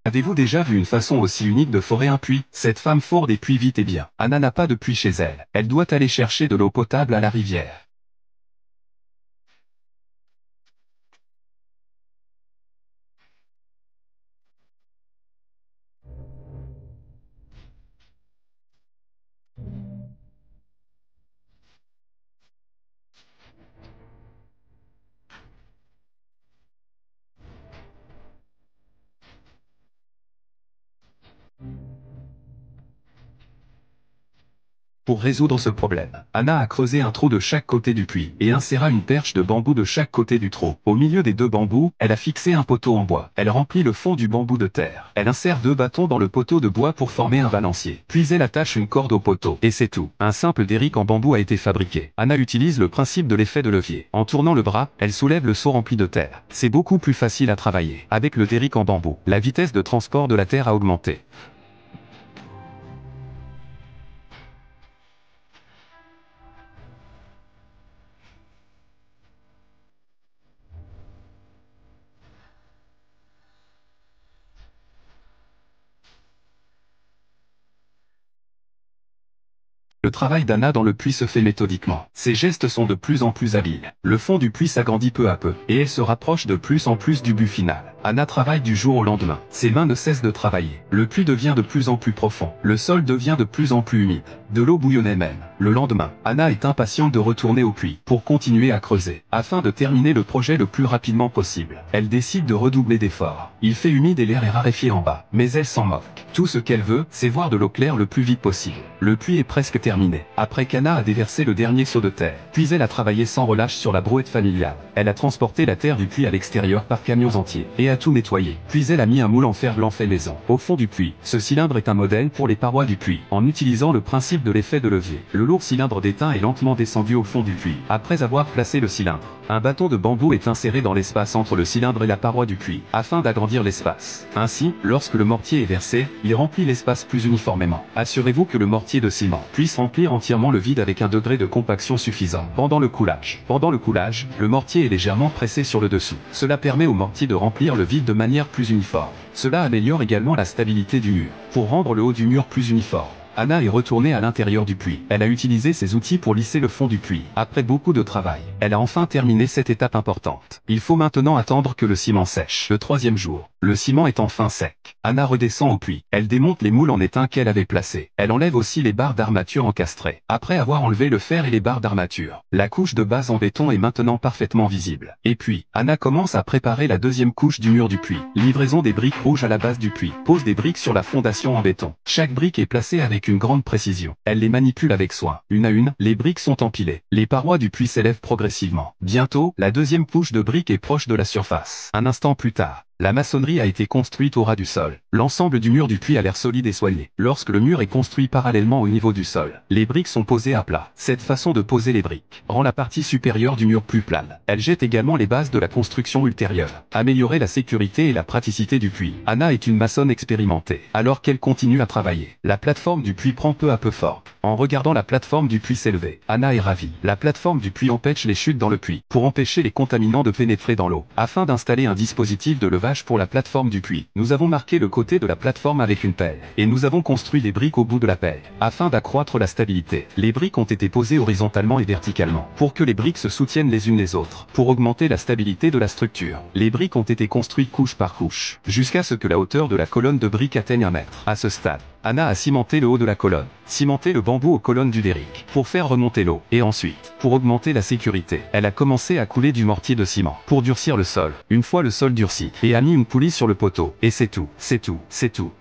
Avez-vous déjà vu une façon aussi unique de forer un puits? Cette femme fore des puits vite et bien. Anna n'a pas de puits chez elle. Elle doit aller chercher de l'eau potable à la rivière. Pour résoudre ce problème, Anna a creusé un trou de chaque côté du puits et inséra une perche de bambou de chaque côté du trou. Au milieu des deux bambous, elle a fixé un poteau en bois. Elle remplit le fond du bambou de terre. Elle insère deux bâtons dans le poteau de bois pour former un balancier. Puis elle attache une corde au poteau. Et c'est tout. Un simple derrick en bambou a été fabriqué. Anna utilise le principe de l'effet de levier. En tournant le bras, elle soulève le seau rempli de terre. C'est beaucoup plus facile à travailler. Avec le derrick en bambou, la vitesse de transport de la terre a augmenté. Le travail d'Anna dans le puits se fait méthodiquement. Ses gestes sont de plus en plus habiles. Le fond du puits s'agrandit peu à peu, et elle se rapproche de plus en plus du but final. Anna travaille du jour au lendemain. Ses mains ne cessent de travailler. Le puits devient de plus en plus profond. Le sol devient de plus en plus humide. De l'eau bouillonnait même. Le lendemain, Anna est impatiente de retourner au puits pour continuer à creuser, afin de terminer le projet le plus rapidement possible. Elle décide de redoubler d'efforts. Il fait humide et l'air est raréfié en bas, mais elle s'en moque. Tout ce qu'elle veut, c'est voir de l'eau claire le plus vite possible. Le puits est presque terminé. Après qu'Anna a déversé le dernier seau de terre, puis elle a travaillé sans relâche sur la brouette familiale. Elle a transporté la terre du puits à l'extérieur par camions entiers, et a tout nettoyé. Puis elle a mis un moule en fer blanc fait maison. Au fond du puits, ce cylindre est un modèle pour les parois du puits, en utilisant le principe de l'effet de levier. Le lourd cylindre d'étain est lentement descendu au fond du puits. Après avoir placé le cylindre, un bâton de bambou est inséré dans l'espace entre le cylindre et la paroi du puits, afin d'agrandir l'espace. Ainsi, lorsque le mortier est versé, il remplit l'espace plus uniformément. Assurez-vous que le mortier de ciment puisse remplir entièrement le vide avec un degré de compaction suffisant. Pendant le coulage, le mortier est légèrement pressé sur le dessous. Cela permet au mortier de remplir le vide de manière plus uniforme. Cela améliore également la stabilité du mur. Pour rendre le haut du mur plus uniforme, Anna est retournée à l'intérieur du puits. Elle a utilisé ses outils pour lisser le fond du puits. Après beaucoup de travail, elle a enfin terminé cette étape importante. Il faut maintenant attendre que le ciment sèche. Le troisième jour, le ciment est enfin sec. Anna redescend au puits. Elle démonte les moules en étain qu'elle avait placés. Elle enlève aussi les barres d'armature encastrées. Après avoir enlevé le fer et les barres d'armature, la couche de base en béton est maintenant parfaitement visible. Et puis, Anna commence à préparer la deuxième couche du mur du puits. Livraison des briques rouges à la base du puits. Pose des briques sur la fondation en béton. Chaque brique est placée avec une grande précision. Elle les manipule avec soin. Une à une, les briques sont empilées. Les parois du puits s'élèvent progressivement. Bientôt, la deuxième couche de briques est proche de la surface. Un instant plus tard, la maçonnerie a été construite au ras du sol. L'ensemble du mur du puits a l'air solide et soigné. Lorsque le mur est construit parallèlement au niveau du sol, les briques sont posées à plat. Cette façon de poser les briques rend la partie supérieure du mur plus plane. Elle jette également les bases de la construction ultérieure. Améliorer la sécurité et la praticité du puits. Anna est une maçonne expérimentée. Alors qu'elle continue à travailler, la plateforme du puits prend peu à peu forme. En regardant la plateforme du puits s'élever, Anna est ravie. La plateforme du puits empêche les chutes dans le puits, pour empêcher les contaminants de pénétrer dans l'eau. Afin d'installer un dispositif de levage pour la plateforme du puits, nous avons marqué le côté de la plateforme avec une pelle, et nous avons construit des briques au bout de la pelle. Afin d'accroître la stabilité, les briques ont été posées horizontalement et verticalement, pour que les briques se soutiennent les unes les autres. Pour augmenter la stabilité de la structure, les briques ont été construites couche par couche, jusqu'à ce que la hauteur de la colonne de briques atteigne 1 mètre. À ce stade, Anna a cimenté le haut de la colonne, cimenté le bambou aux colonnes du derrick, pour faire remonter l'eau, et ensuite, pour augmenter la sécurité, elle a commencé à couler du mortier de ciment, pour durcir le sol. Une fois le sol durci, et a mis une poulie sur le poteau, et c'est tout, c'est tout, c'est tout.